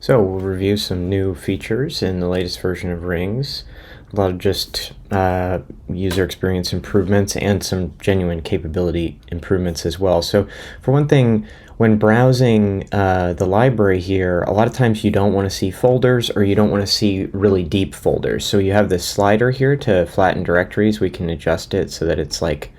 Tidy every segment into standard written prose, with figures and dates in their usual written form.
So we'll review some new features in the latest version of Rings. A lot of just user experience improvements and some genuine capability improvements as well. So for one thing, when browsing the library here, a lot of times you don't want to see folders or you don't want to see really deep folders. So you have this slider here to flatten directories. We can adjust it so that it's like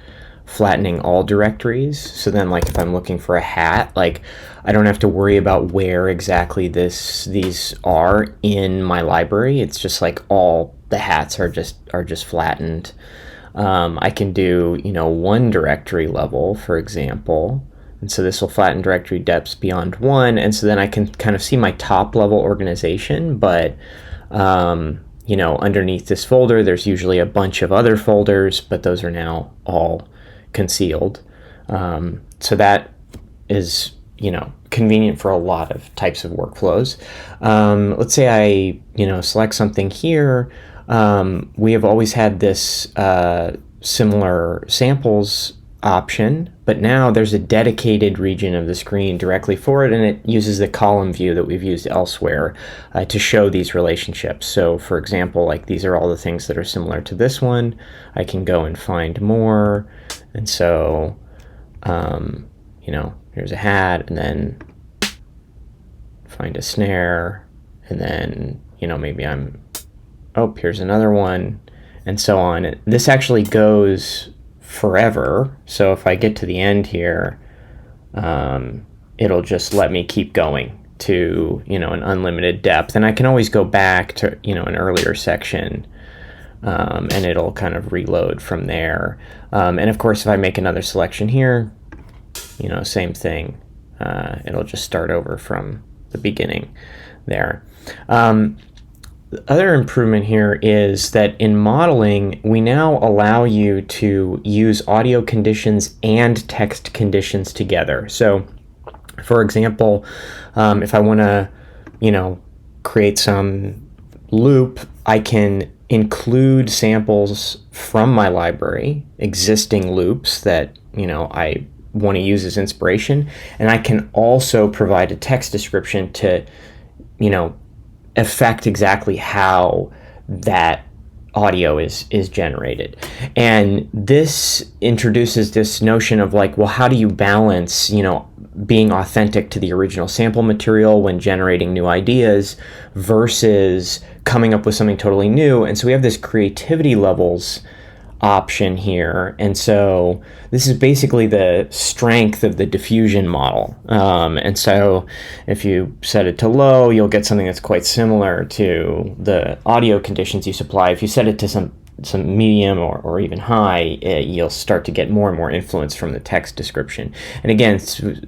flattening all directories. So then like if I'm looking for a hat, like I don't have to worry about where exactly these are in my library. It's just like all the hats are just flattened. I can do, one directory level, for example. And so this will flatten directory depths beyond one. And so then I can kind of see my top level organization, but underneath this folder, there's usually a bunch of other folders, but those are now all concealed. So that is, convenient for a lot of types of workflows. Let's say I, select something here. We have always had this similar samples option, but now there's a dedicated region of the screen directly for it, and it uses the column view that we've used elsewhere to show these relationships. So for example, like these are all the things that are similar to this one. I can go and find more, and so here's a hat, and then find a snare, and then maybe here's another one, and so on. This actually goes forever. So if I get to the end here, it'll just let me keep going to an unlimited depth, and I can always go back to an earlier section, and it'll kind of reload from there. And of course, if I make another selection here, same thing. It'll just start over from the beginning there. The other improvement here is that in modeling, we now allow you to use audio conditions and text conditions together. So, for example, if I want to, create some loop, I can include samples from my library, existing loops that, I want to use as inspiration, and I can also provide a text description to, affect exactly how that audio is generated. And this introduces this notion of like, well, how do you balance, being authentic to the original sample material when generating new ideas versus coming up with something totally new? And so we have this creativity levels option here, and so this is basically the strength of the diffusion model. And so if you set it to low, you'll get something that's quite similar to the audio conditions you supply. If you set it to some medium or even high, you'll start to get more and more influence from the text description. And again,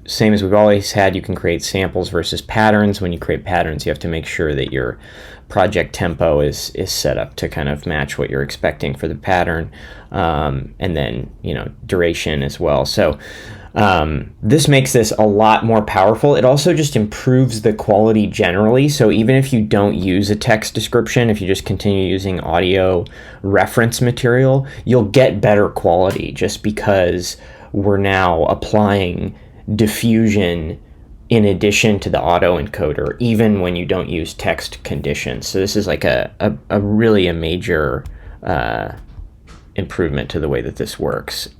same as we've always had, you can create samples versus patterns. When you create patterns, you have to make sure that your project tempo is set up to kind of match what you're expecting for the pattern, and then duration as well. So this makes this a lot more powerful. It also just improves the quality generally. So even if you don't use a text description, if you just continue using audio reference material, you'll get better quality just because we're now applying diffusion in addition to the autoencoder, even when you don't use text conditions. So this is like a really a major improvement to the way that this works.